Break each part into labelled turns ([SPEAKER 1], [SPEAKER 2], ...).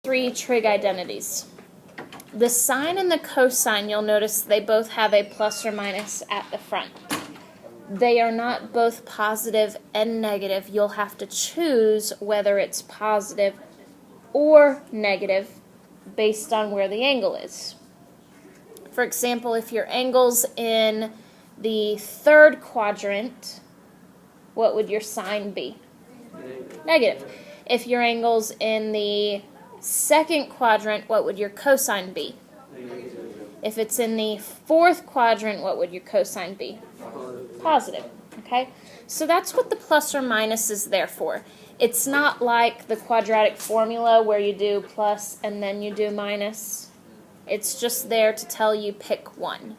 [SPEAKER 1] 3 trig identities. The sine and the cosine, you'll notice they both have a plus or minus at the front. They are not both positive and negative. You'll have to choose whether it's positive or negative based on where the angle is. For example, if your angle's in the 3rd quadrant, what would your sine be? Negative. If your angle's in the 2nd quadrant, what would your cosine be? If it's in the 4th quadrant, what would your cosine be? Positive. Okay? So that's what the plus or minus is there for. It's not like the quadratic formula where you do plus and then you do minus. It's just there to tell you pick one.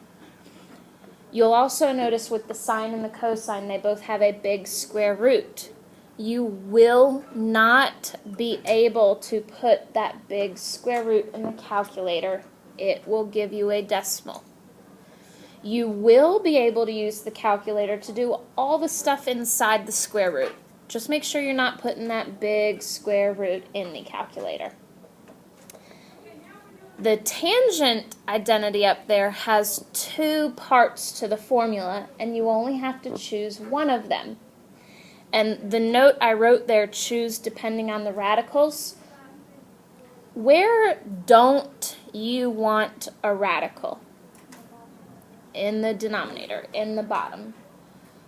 [SPEAKER 1] You'll also notice with the sine and the cosine, they both have a big square root. You will not be able to put that big square root in the calculator. It will give you a decimal. You will be able to use the calculator to do all the stuff inside the square root. Just make sure you're not putting that big square root in the calculator. The tangent identity up there has 2 parts to the formula, and you only have to choose one of them. And the note I wrote there, choose depending on the radicals. Where don't you want a radical? In the denominator, in the bottom.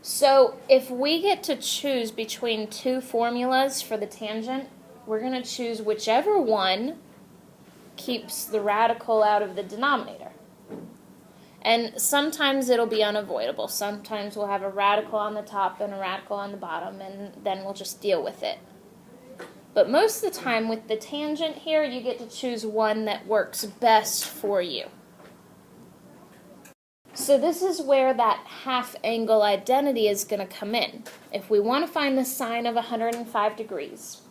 [SPEAKER 1] So if we get to choose between 2 formulas for the tangent, we're going to choose whichever one keeps the radical out of the denominator. And sometimes it'll be unavoidable. Sometimes we'll have a radical on the top and a radical on the bottom, and then we'll just deal with it. But most of the time with the tangent here, you get to choose one that works best for you. So this is where that half angle identity is going to come in. If we want to find the sine of 105 degrees,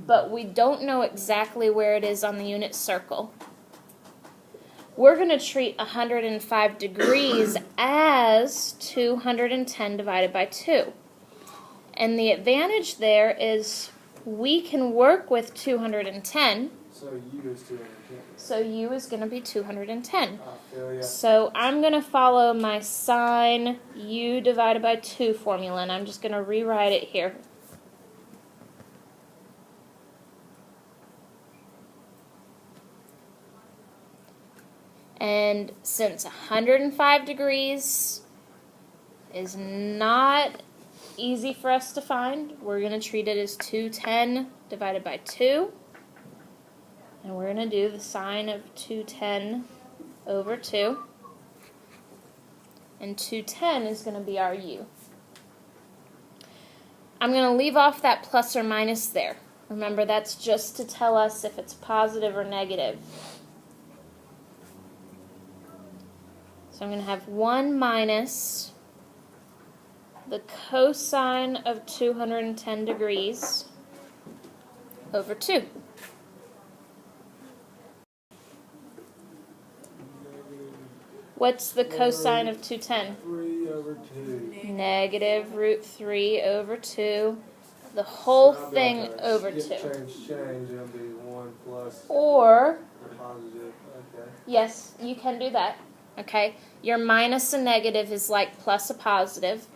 [SPEAKER 1] but we don't know exactly where it is on the unit circle, we're going to treat 105 degrees as 210 divided by 2. And the advantage there is we can work with 210.
[SPEAKER 2] So U is 210.
[SPEAKER 1] So U is going to be 210.
[SPEAKER 2] I feel ya.
[SPEAKER 1] So I'm going to follow my sine U divided by 2 formula, and I'm just going to rewrite it here. And since 105 degrees is not easy for us to find, we're going to treat it as 210 divided by 2. And we're going to do the sine of 210 over 2. And 210 is going to be our U. I'm going to leave off that plus or minus there. Remember, that's just to tell us if it's positive or negative. So I'm going to have 1 minus the cosine of 210 degrees over 2. What's the cosine of 210?
[SPEAKER 2] 3 over 2.
[SPEAKER 1] Negative root 3 over 2. The whole thing over 2.
[SPEAKER 2] Change, it'll be 1 plus
[SPEAKER 1] Or,
[SPEAKER 2] the positive. Okay.
[SPEAKER 1] yes, you can do that. Okay, your minus a negative is like plus a positive.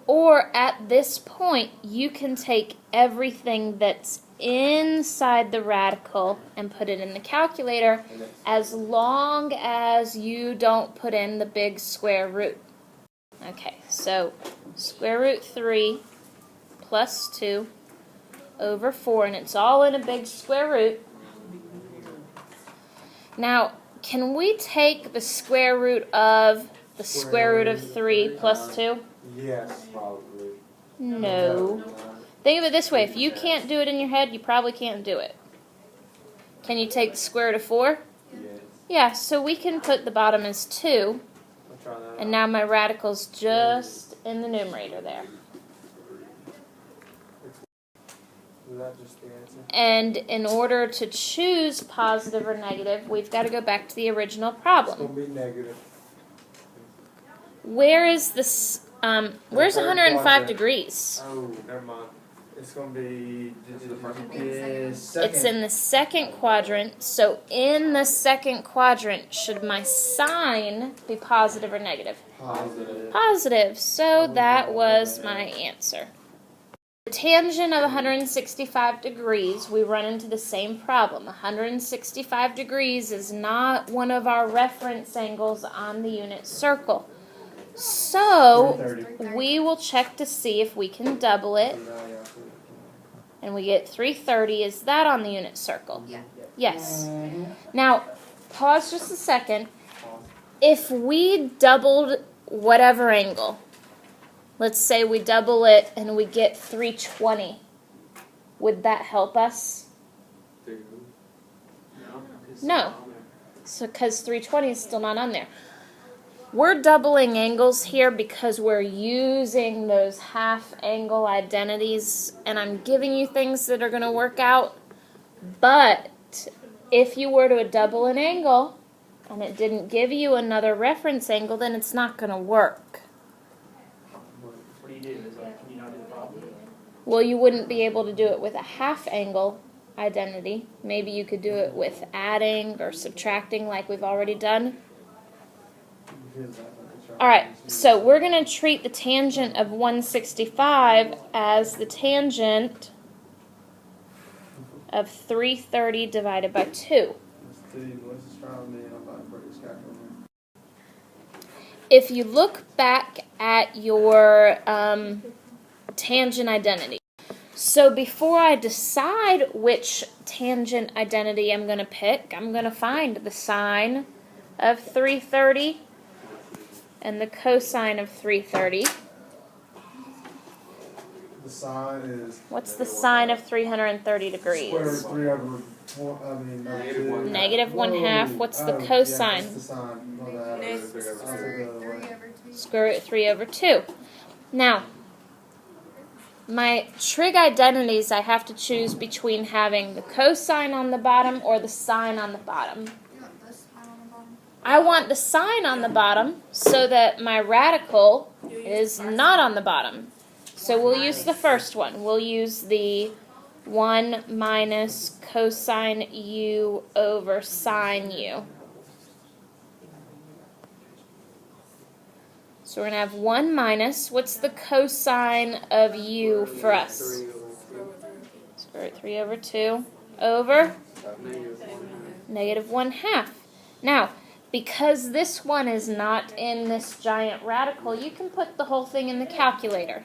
[SPEAKER 1] Or at this point, you can take everything that's inside the radical and put it in the calculator as long as you don't put in the big square root. Okay, so square root 3 plus 2 over 4, and it's all in a big square root. Now, can we take the square root of the square root of 3 plus 2?
[SPEAKER 2] Yes, probably.
[SPEAKER 1] No. Think of it this way. If you can't do it in your head, you probably can't do it. Can you take the square root of 4?
[SPEAKER 2] Yes.
[SPEAKER 1] Yeah, so we can put the bottom as 2.
[SPEAKER 2] I'll try that
[SPEAKER 1] And now my radical's just in the numerator there.
[SPEAKER 2] Is that just the answer?
[SPEAKER 1] And in order to choose positive or negative, we've got to go back to the original
[SPEAKER 2] It's
[SPEAKER 1] problem.
[SPEAKER 2] going to be negative.
[SPEAKER 1] Where is this? Where's
[SPEAKER 2] The third
[SPEAKER 1] 105
[SPEAKER 2] quadrant.
[SPEAKER 1] degrees?
[SPEAKER 2] Oh, never mind. It's gonna be
[SPEAKER 3] Second.
[SPEAKER 1] It's in the second quadrant, so in the second quadrant, should my sign be positive or negative?
[SPEAKER 2] positive.
[SPEAKER 1] Positive, so that was my answer. The tangent of 165 degrees, we run into the same problem. 165 degrees is not one of our reference angles on the unit circle. So,
[SPEAKER 3] 330.
[SPEAKER 1] we will check to see if we can double it, and we get 330. Is that on the unit circle?
[SPEAKER 4] Yeah.
[SPEAKER 1] Yes.
[SPEAKER 3] Mhm.
[SPEAKER 1] Now, pause just a second. If we doubled whatever angle, let's say we double it and we get 320, would that help us? No. So, because 320 is still not on there. We're doubling angles here because we're using those half angle identities, and I'm giving you things that are going to work out. But if you were to double an angle and it didn't give you another reference angle, then it's not going to work.
[SPEAKER 5] What do you do? Is like, can you not do the problem?
[SPEAKER 1] Well, you wouldn't be able to do it with a half angle identity. Maybe you could do it with adding or subtracting like we've already done. All right, so we're going to treat the tangent of 165 as the tangent of 330 divided by 2. If you look back at your tangent identity, so before I decide which tangent identity I'm going to pick, I'm going to find the sine of 330 and the cosine of 330.
[SPEAKER 3] The sine is
[SPEAKER 1] What's the sine of 330 degrees?
[SPEAKER 3] square root 3 over 4, I mean,
[SPEAKER 2] Negative one.
[SPEAKER 1] Negative 1/2. What's the
[SPEAKER 3] Yeah,
[SPEAKER 1] cosine?
[SPEAKER 3] that's the sine. No, that is- I'll take the other way.
[SPEAKER 1] Square root 3 over 2. Now, my trig identities, I have to choose between having the cosine on the bottom or the sine on the bottom.
[SPEAKER 4] You want this one on the bottom?
[SPEAKER 1] I want the sine on the bottom so that my radical is not on the bottom. So we'll use the first one. We'll use the 1 minus cosine u over sine u. So we're going to have 1 minus, what's the cosine of u for us? Square root 3 over 2 over negative 1/2. Now, because this one is not in this giant radical, you can put the whole thing in the calculator.